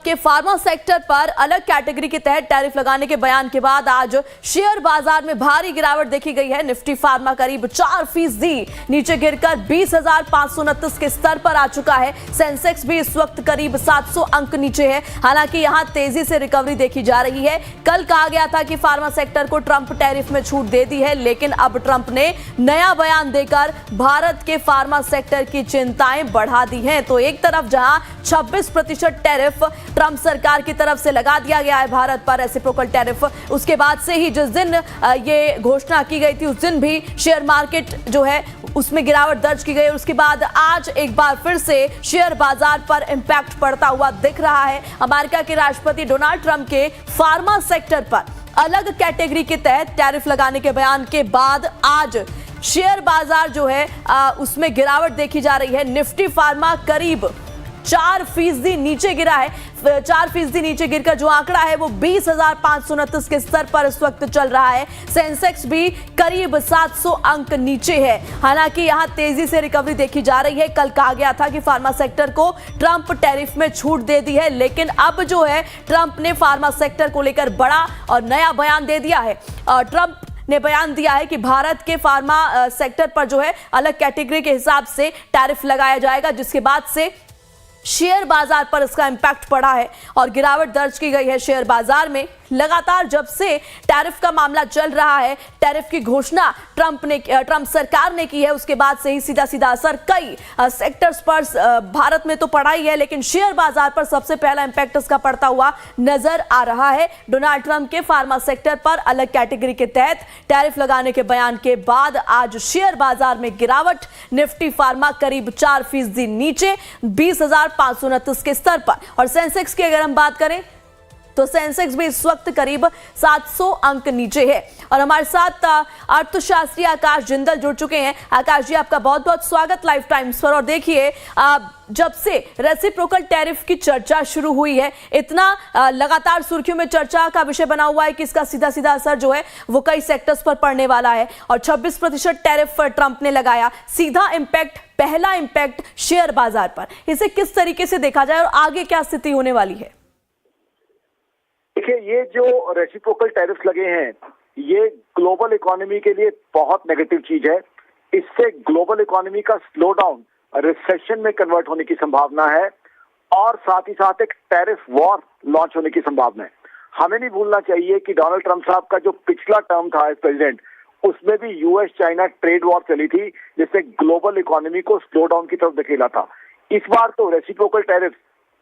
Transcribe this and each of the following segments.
के pharma sector पर अलग कैटेगरी के तहत टैरिफ लगाने के बयान के बाद आज शेयर बाजार में भारी गिरावट देखी गई है। निफ्टी फार्मा करीब 4% नीचे गिरकर 20,529 के स्तर पर आ चुका है। सेंसेक्स भी इस वक्त करीब 700 अंक नीचे है। हालांकि यहां तेजी से रिकवरी देखी जा रही है। कल कहा गया था कि फार्मा सेक्टर को ट्रंप टैरिफ में छूट दे दी है, लेकिन अब ट्रंप ने नया बयान देकर भारत के फार्मा सेक्टर की चिंताएं बढ़ा दी हैं। तो एक तरफ जहां 26% टैरिफ ट्रंप सरकार की तरफ से लगा दिया गया है भारत पर रेसिप्रोकल टैरिफ, उसके बाद से ही जिस दिन ये घोषणा की गई थी उस दिन भी शेयर मार्केट जो है उसमें गिरावट दर्ज की गई। उसके बाद आज एक बार फिर से शेयर बाजार पर इंपैक्ट पड़ता हुआ दिख रहा है। अमेरिका के राष्ट्रपति डोनाल्ड ट्रंप के फार्मा सेक्टर पर अलग कैटेगरी के तहत टैरिफ लगाने के बयान के बाद आज शेयर बाजार जो है उसमें गिरावट देखी जा रही है। निफ्टी फार्मा करीब 4% नीचे गिरा है। 4% नीचे गिरकर जो आंकड़ा है वो 20,529 के स्तर पर इस वक्त चल रहा है। सेंसेक्स भी करीब 700 अंक नीचे है। हालांकि यहां तेजी से रिकवरी देखी जा रही है। कल कहा गया था कि फार्मा सेक्टर को ट्रंप टैरिफ में छूट दे दी है, लेकिन अब जो है ट्रंप ने फार्मा सेक्टर को लेकर बड़ा और नया बयान दे दिया है। ट्रंप ने बयान दिया है कि भारत के फार्मा सेक्टर पर जो है अलग कैटेगरी के हिसाब से टैरिफ लगाया जाएगा, जिसके बाद से शेयर बाजार पर इसका इंपैक्ट पड़ा है और गिरावट दर्ज की गई है शेयर बाजार में। लगातार जब से टैरिफ का मामला चल रहा है, टैरिफ की घोषणा ट्रंप सरकार ने की है, उसके बाद से ही सीधा सीधा असर कई सेक्टर्स पर भारत में तो पड़ा ही है, लेकिन शेयर बाजार पर सबसे पहला इंपैक्ट इसका पड़ता हुआ नजर आ रहा है। डोनाल्ड ट्रंप के फार्मा सेक्टर पर अलग कैटेगरी के तहत टैरिफ लगाने के बयान के बाद आज शेयर बाजार में गिरावट। निफ्टी फार्मा करीब 4% नीचे 20,529 के स्तर पर, और सेंसेक्स की अगर हम बात करें तो सेंसेक्स भी इस वक्त करीब 700 अंक नीचे है। और हमारे साथ अर्थशास्त्री आकाश जिंदल जुड़ चुके हैं। आकाश जी, आपका बहुत बहुत स्वागत लाइफ टाइम्स पर। और देखिए, जब से रेसिप्रोकल टैरिफ की चर्चा शुरू हुई है, इतना लगातार सुर्खियों में चर्चा का विषय बना हुआ है कि इसका सीधा सीधा असर जो है वो कई सेक्टर्स पर पड़ने वाला है। और 26% टैरिफ ट्रंप ने लगाया, सीधा इंपैक्ट, पहला इंपैक्ट शेयर बाजार पर। इसे किस तरीके से देखा जाए और आगे क्या स्थिति होने वाली है? देखिए, ये जो रेसिप्रोकल टैरिफ लगे हैं ये ग्लोबल इकोनॉमी के लिए बहुत नेगेटिव चीज है। इससे ग्लोबल इकोनॉमी का स्लो डाउन रिसेशन में कन्वर्ट होने की संभावना है और साथ ही साथ एक टैरिफ वॉर लॉन्च होने की संभावना है। हमें नहीं भूलना चाहिए कि डोनाल्ड ट्रंप साहब का जो पिछला टर्म था एज प्रेसिडेंट, उसमें भी यूएस चाइना ट्रेड वॉर चली थी, जिससे ग्लोबल इकोनॉमी को स्लो डाउन की तरफ धकेला था। इस बार तो रेसिप्रोकल टैरिफ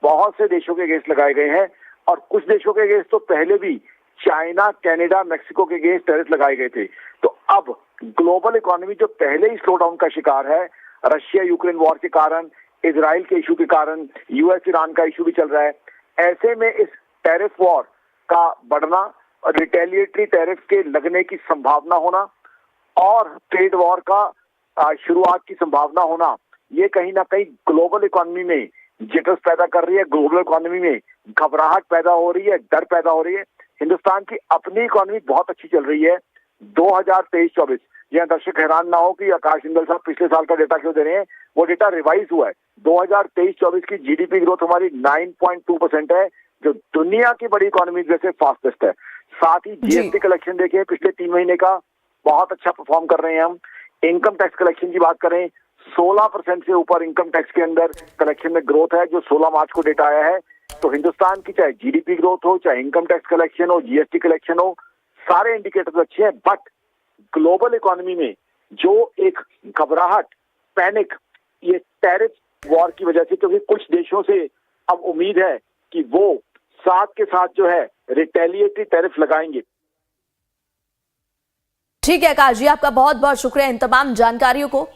बहुत से देशों के अगेंस्ट लगाए गए हैं और कुछ देशों के अगेंस्ट तो पहले भी चाइना, कनाडा, मैक्सिको के अगेंस्ट टैरिफ लगाए गए थे। तो अब ग्लोबल इकोनॉमी जो पहले ही स्लो डाउन का शिकार है, रशिया यूक्रेन वॉर के कारण, इजराइल के इशू के कारण, यूएस ईरान का इशू भी चल रहा है, ऐसे में इस टैरिफ वॉर का बढ़ना और रिटेलिएटरी टैरिफ के लगने की संभावना होना और ट्रेड वॉर का शुरुआत की संभावना होना, ये कहीं ना कहीं ग्लोबल इकोनॉमी में जिटर्स पैदा कर रही है। ग्लोबल इकोनॉमी में घबराहट पैदा हो रही है, डर पैदा हो रही है। हिंदुस्तान की अपनी इकोनॉमी बहुत अच्छी चल रही है। 2023-24 यह दर्शक हैरान ना हो कि आकाश जिंदल साहब पिछले साल का डेटा क्यों दे रहे हैं, वो डेटा रिवाइज हुआ है। 2023-24 की जीडीपी ग्रोथ हमारी 9.2% है, जो दुनिया की बड़ी इकोनॉमी जैसे फास्टेस्ट है। साथ ही जीएसटी कलेक्शन देखिए पिछले 3 महीने का बहुत अच्छा परफॉर्म कर रहे हैं हम। इनकम टैक्स कलेक्शन की बात करें, 16% से ऊपर इनकम टैक्स के अंदर कलेक्शन में ग्रोथ है, जो 16 मार्च को डेटा आया है। तो हिंदुस्तान की चाहे जीडीपी ग्रोथ हो, चाहे इनकम टैक्स कलेक्शन हो, जीएसटी कलेक्शन हो, सारे इंडिकेटर्स अच्छे हैं। बट ग्लोबल इकोनॉमी में जो एक घबराहट, पैनिक, ये टैरिफ वॉर की वजह से, क्योंकि कुछ देशों से अब उम्मीद है कि वो साथ के साथ जो है रिटेलिएटरी टैरिफ लगाएंगे। ठीक है आकाश जी, आपका बहुत बहुत शुक्रिया इन तमाम जानकारियों को।